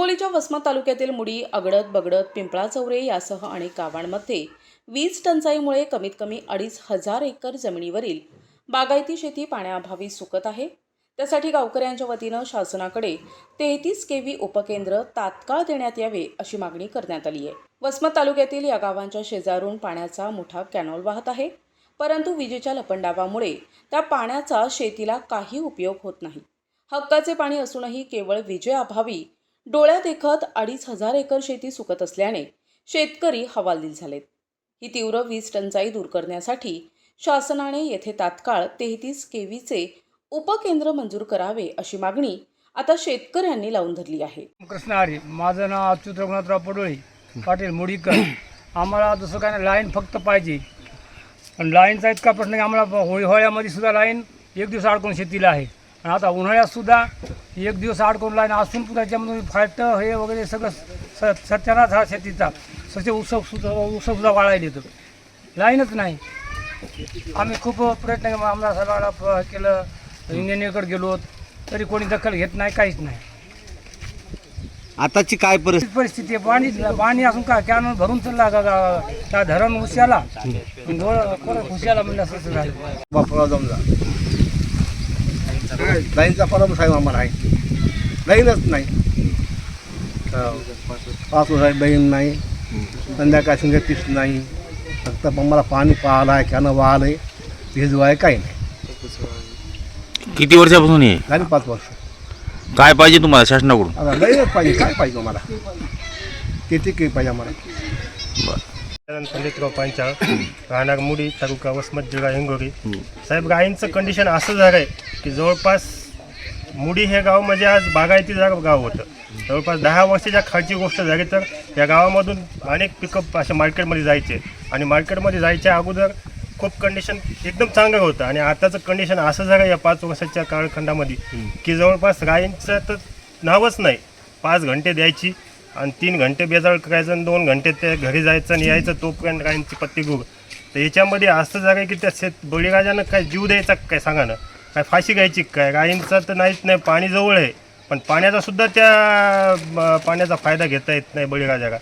हिंगोलीच्या वसमत तालुक्यातील मुडी, अगडत, बगडत, पिंपळा चौरे यासह अनेक गावांमध्ये वीज टंचाईमुळे कमीत कमी 2,500 एकर जमिनीवरील बागायती शेती पाण्याअभावी सुकत आहे। त्यासाठी गावकऱ्यांच्या वतीनं शासनाकडे 33 केव्ही उपकेंद्र तात्काळ देण्यात यावे अशी मागणी करण्यात आली आहे। वसमत तालुक्यातील या गावांच्या शेजारून पाण्याचा मोठा कॅनॉल वाहत आहे, परंतु विजेच्या लपंडावामुळे त्या पाण्याचा शेतीला काही उपयोग होत नाही। हक्काचे पाणी असूनही केवळ विजेअभावी डोळ्यात देखत 2,500 एकर शेती सुकत असल्याने शेतकरी हवालदिल झालेत। ही तीव्र वीज टंचाई दूर करण्यासाठी शासनाने येथे तात्काळ 33 केव्हीचे उपकेंद्र मंजूर करावे अशी मागणी आता शेतकऱ्यांनी लावून धरली आहे। कृष्ण हरी, माझं नाव अच्युत रघुनाथराव पडोळी पाटील मुडीकर। आम्हाला दुसरं काय नाही, लाईन फक्त पाहिजे। पण लाईनचा इतका प्रश्न की आम्हाला हिवाळ्यामध्ये सुद्धा लाईन एक दिवस अडकून शेतीला आहे, आणि आता उन्हाळ्यात सुद्धा एक दिवस अडकून लाईन असून पुन्हा त्याच्यामधून फाट हे वगैरे सगळं सत्यानाश हा शेतीचा ससे उसुद्धा वाळायला येतो, लाईनच नाही। आम्ही खूप प्रयत्न आम्हाला सर्वांना केलं, इंजिनियरकडे गेलो तरी कोणी दखल घेत नाही, काहीच नाही। आताची काय परिस्थिती आहे, पाणी असून काय कॅनॉल भरून चालला त्या धरण उश्याला उश्याला म्हणलं असं झालं। बापरा जमला लाईनचा प्रॉब्लेम आहे, आम्हाला आहे लाईनच नाही। 5 वर्षाची लाईन नाही, संध्याकाळ संध्यातीच नाही, फक्त आम्हाला पाणी पाहायला आहे, कॅनं वाहलं आहे, भिजवाय काही नाही। किती वर्षापासून आहे? झाली 5 वर्ष। काय पाहिजे तुम्हाला शासनाकडून? आता लाईनच पाहिजे, काय पाहिजे आम्हाला? किती काही पाहिजे आम्हाला? पंडितराव पांचाळ, राहणार मुडी, तालुका वसमत, जिल्हा हिंगोली। साहेब, गायींचं कंडिशन असं झालं आहे की जवळपास मुडी हे गाव म्हणजे आज बागायती गाव होतं। जवळपास 10 वर्षाच्या खालची गोष्ट झाली तर या गावामधून अनेक पिकअप असे मार्केटमध्ये जायचे, आणि मार्केटमध्ये जायच्या अगोदर खूप कंडिशन एकदम चांगलं होतं, आणि आताचं कंडिशन असं झालं या 5 वर्षाच्या कालखंडामध्ये की जवळपास गायींचं तर नावच नाही। 5 घंटे द्यायची आणि 3 घंटे बेजाळ करायचं आणि 2 घंटे ते घरी जायचं आणि यायचं, तोपर्यंत गायींची पत्ती गुग। तर याच्यामध्ये असं झालं की त्या बळीराजानं काय जीव द्यायचा काय सांगा ना, काय फाशी घ्यायची काय? गायींचं तर नाहीच नाही, पाणी जवळ आहे, पण पाण्याचा सुद्धा त्या पाण्याचा फायदा घेता येत नाही बळीराजाला।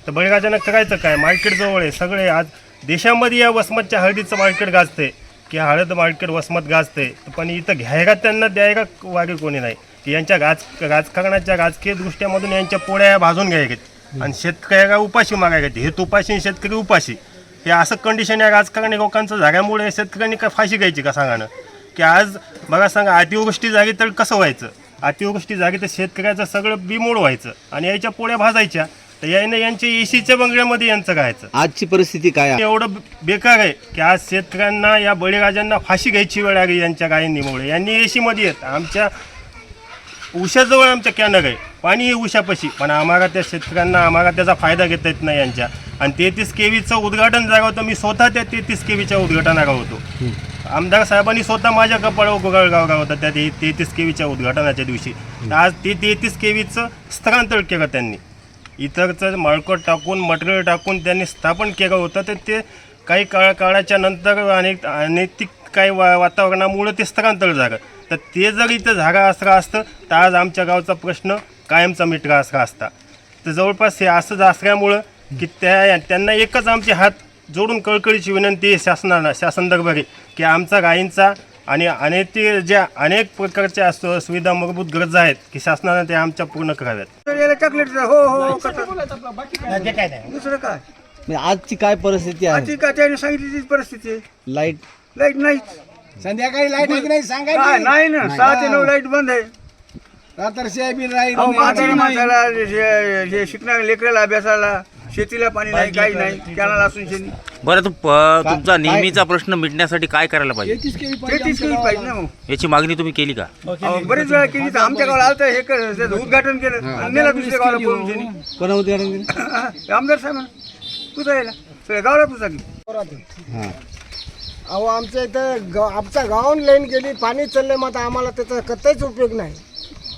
तर बळीराजानं करायचं काय? मार्केट जवळ आहे सगळे। आज देशामध्ये या वसमतच्या हळदीचं मार्केट गाजते की हळद मार्केट वसमत गाजते, पण इथं घ्यायला त्यांना द्यायला वागे कोणी नाही की यांच्या राजकारणाच्या राजकीय दृष्ट्यामधून यांच्या पोळ्या भाजून घ्यायला आणि शेतकऱ्याला उपाशी मागायला, हे उपाशी आणि शेतकरी उपाशी, हे असं कंडिशन या राजकारणी लोकांचं झाल्यामुळे शेतकऱ्यांनी काय फाशी घ्यायची का सांगा ना? की आज बघा सांगा, अतिवृष्टी झाली तर कसं व्हायचं? अतिवृष्टी झाली तर शेतकऱ्याचं सगळं बिमोड व्हायचं आणि याच्या पोळ्या भाजायच्या, तर याने यांच्या एसीच्या बंगल्यामध्ये यांचं राहायचं। आजची परिस्थिती काय आहे? एवढं बेकार आहे की आज शेतकऱ्यांना या बळीराजांना फाशी घ्यायची वेळ आली यांच्या गायींमुळे। यांनी एसीमध्ये येत, आमच्या उशाजवळ आमच्या कॅनर आहे, पाणी आहे उशापाशी, पण आम्हाला त्या शेतकऱ्यांना आम्हाला त्याचा फायदा घेता येत नाही यांच्या। आणि 33 केव्हीचं उद्घाटन झालं होतं, मी स्वतः त्या 33 केव्हीच्या उद्घाटनाला होतो। आमदार साहेबांनी स्वतः माझ्या कपाळावर गुगाळ गावला होता त्या 33 केव्हीच्या उद्घाटनाच्या दिवशी। आज ते 33 केव्हीचं स्थलांतर केलं त्यांनी, इतरचं माळकट टाकून मटेरियल टाकून त्यांनी स्थापन केलं होतं। तर ते काही काळाच्या नंतर अनैतिक काही वातावरणामुळे ते स्थलांतर झालं। तर ते जर इथं झालं असतं तर आज आमच्या गावचा प्रश्न कायमचा मिटला असता। तर जवळपास हे असंच असल्यामुळं की त्यांना एकच आमचे हात जोडून कळकळीची विनंती आहे शासन दरबारी की आमचा गायींचा आणि अनेक प्रकारच्या सुविधा मूलभूत गरजा आहेत की शासनाने ते आमच्या पूर्ण कराव्यात। चॉकलेट हो दुसरं काय? आजची काय परिस्थिती आहे? आजची काय त्याने सांगितली तीच परिस्थिती आहे। लाईट नाही, संध्याकाळी लाईट नाही काय नाही ना, 6 ते 9 लाईट बंद आहे। माणसाला जे शिकणाऱ्या लेकराला अभ्यासाला शेतीला पाणी नाही, काही नाही, कॅनल असून शेती। बरं, तुमचा नेहमीचा प्रश्न मिटण्यासाठी काय करायला पाहिजे? 33 केव्ही पाहिजे ना। याची मागणी तुम्ही केली का? बरेच वेळा केली, तर आमच्या गावाला आलं हे त्याचं उद्घाटन केलं आणि नेला दुसऱ्या गावाला पळून शेणी। कोणा उद्घाटन केलं? आमदार साहेब तुझा यायला सगळ्या गावाला तुझा की अहो, आमच्या इथं आमच्या गावाहून लाईन गेली, पाणी चाललंय, मग आम्हाला त्याचा कताच उपयोग नाही।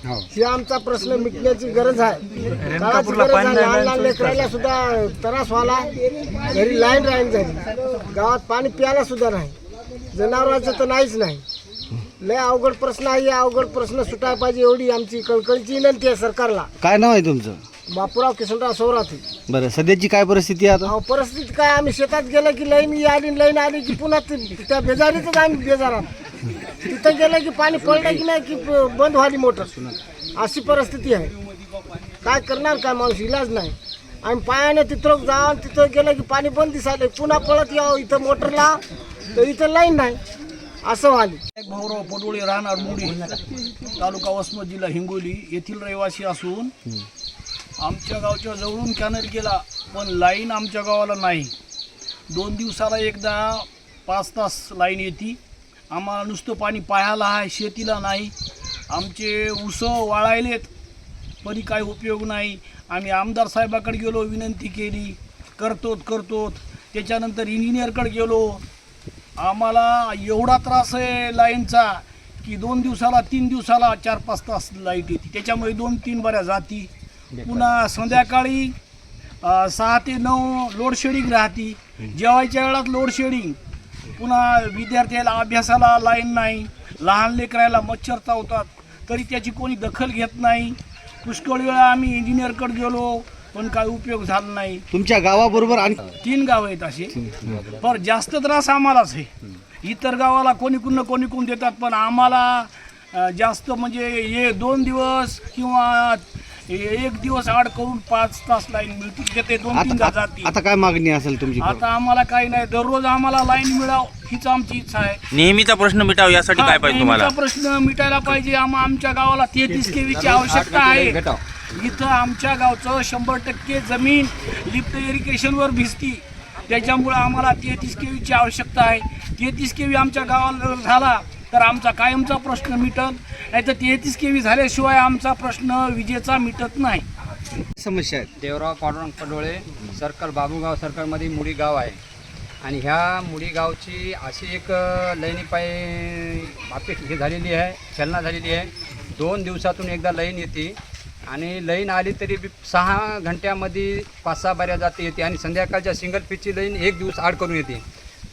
ही आमचा प्रश्न मिटण्याची गरज आहे, काळाची गरज आहे। लहान लहान लेकरायला सुद्धा त्रास व्हायला, घरी लाईन झाली, गावात पाणी प्यायला सुद्धा नाही, जनावरांचं तर नाहीच नाही। लय अवघड प्रश्न आहे. अवघड प्रश्न सुटायला पाहिजे एवढी आमची कळकळीची विनंती आहे सरकारला. काय नाव आहे तुमचं? बापूराव किसनराव सौराथे. बरं, सध्याची काय परिस्थिती आहे आता? अहो, परिस्थिती काय, आम्ही शेतात गेलं की लाईन आली की पुन्हा त्या बेजारीतच आम्ही बेजारात. तिथं गेलं की पाणी पडलं की नाही की बंद व्हाली मोटर. अशी परिस्थिती आहे. काय करणार, काय माणूस इलाज नाही. आम्ही पायाने तिथं जाऊन तिथं गेलं की पाणी बंद दिसायले, पुन्हा पळत यावं इथं मोटरला, तर इथं लाईन नाही. असं व्हाली. भाऊराव पडोळे, राहणार मुडी, तालुका वसमत, जिल्हा हिंगोली येथील रहिवासी असून आमच्या गावच्या जवळून कॅनल गेला, पण लाईन आमच्या गावाला नाही. 2 दिवसाला एकदा 5 तास लाईन येते. आम्हाला नुसतं पाणी पाहायला आहे, शेतीला नाही. आमचे ऊस वाळायलेत, तरी काही उपयोग नाही. आम्ही आमदार साहेबाकडे गेलो, विनंती केली, करतो. त्याच्यानंतर इंजिनियरकडे गेलो. आम्हाला एवढा त्रास आहे लाईनचा की 2 दिवसाला 3 दिवसाला 4-5 तास लाईट येते. त्याच्यामुळे 2-3 बऱ्या जाती. पुन्हा संध्याकाळी 6 ते 9 लोडशेडिंग राहते. जेवायच्या वेळात लोडशेडिंग. पुन्हा विद्यार्थ्याला अभ्यासाला लाईन नाही. लहान लेकरायला मच्छर चावतात, तरी त्याची कोणी दखल घेत नाही. पुष्कळ वेळा आम्ही इंजिनियरकडे गेलो, पण काही उपयोग झाला नाही. तुमच्या गावाबरोबर आणि 3 गाव आहेत असे. पण जास्त त्रास आम्हालाच आहे. इतर गावाला कोणी कोण देतात, पण आम्हाला जास्त म्हणजे हे 2 दिवस किंवा 1 दिवस आड करून 5 तास लाईन मिळते. ते 2-3 जाती. आता काय मागणी असेल तुमची? आता आम्हाला काही नाही, दररोज आम्हाला लाईन मिळाव हीच आमची इच्छा आहे. नेहमीचा प्रश्न मिटावा यासाठी काय पाहिजे तुम्हाला? नेहमीचा प्रश्न मिटायला पाहिजे. आमच्या गावाला 33 केवीची आवश्यकता आहे. इथं आमच्या गावचं 100% जमीन लिफ्ट इरिगेशनवर भिजती. त्याच्यामुळं आम्हाला 33 केवीची आवश्यकता आहे. 33 केवी आमच्या गावाला झाला तर आमचा कायमचा प्रश्न मिटत नाही, तर 33 केवी झाल्याशिवाय आमचा प्रश्न विजेचा मिटत नाही. समस्या आहेत. देवराव पांडुरंग पडोळे, सर्कल बाबूगाव सर्कलमध्ये मुडी गाव आहे. आणि ह्या मुडी गावची अशी एक लाईनी हे झालेली आहे, चलना झालेली आहे. 2 दिवसातून एकदा लाईन येते आणि लाईन आली तरी 6 घंट्यामध्ये 5-6 बऱ्या जाती येते. आणि संध्याकाळच्या सिंगल पीचची लाईन 1 दिवस आड करून येते.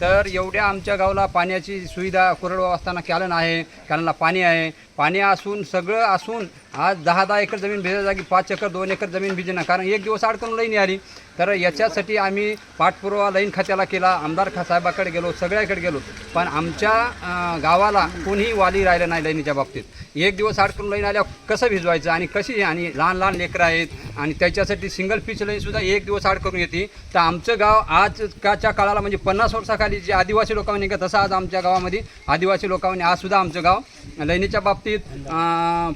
तर एवढ्या आमच्या गावाला पाण्याची सुविधा कोरडवाहू असताना कॅलन आहे, कॅनलला पाणी आहे. पाणी असून सगळं असून आज 10-10 एकर जमीन भिजायच्या जागी 5 एकर 2 एकर जमीन भिजेना, कारण 1 दिवस आड करून लाईन आली. तर याच्यासाठी आम्ही पाठपुरावा लाईन खात्याला केला, आमदार साहेबाकडे गेलो, सगळ्याकडे गेलो, पण आमच्या गावाला कोणीही वाली राहिलं नाही लाईनीच्या बाबतीत. 1 दिवस आड करून लाईन आल्यावर कसं भिजवायचं आणि कशी, आणि लहान लेकरं आहेत आणि त्याच्यासाठी सिंगल पीच लाईनसुद्धा 1 दिवस आड करून येते. तर आमचं गाव आजच्या काळाला म्हणजे 50 वर्षाखाली जे आदिवासी लोकांनी का तसं आज आमच्या गावामध्ये आदिवासी लोकांनी आजसुद्धा आमचं गाव लाईनीच्या बाबतीत,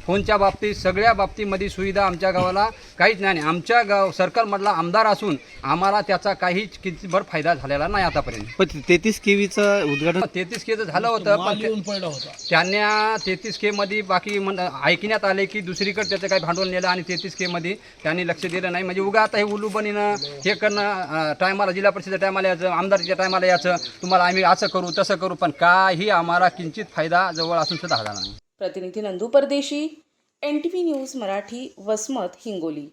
फोनच्या बाबतीत, सगळ्या बाबतीमध्ये सुविधा आमच्या गावाला काहीच नाही. आमच्या गाव सर्कलमधला आमदार असून आम्हाला त्याचा काहीच कितीभर फायदा झालेला नाही आतापर्यंत. पण 33 केवीचं उद्घाटन 33 केचं झालं होतं, पण त्यांना 33 के मध्ये बाकी ऐकण्यात आले की दुसरीकडे त्याचं काही भांडवल नेलं आणि 33 के मध्ये त्यांनी लक्ष दिलं नाही. म्हणजे उगा आता हे उल्लू बनीनं हे करणं, टायमाला जिल्हा परिषदेच्या टायमाला यायचं, आमदारच्या टायमाला यायचं, तुम्हाला आम्ही असं करू तसं करू, पण काही आम्हाला किंचित फायदा जवळ असून सुद्धा झाला नाही. प्रतिनिधी नंदू परदेशी, NTV न्यूज मराठी, वसमत, हिंगोली.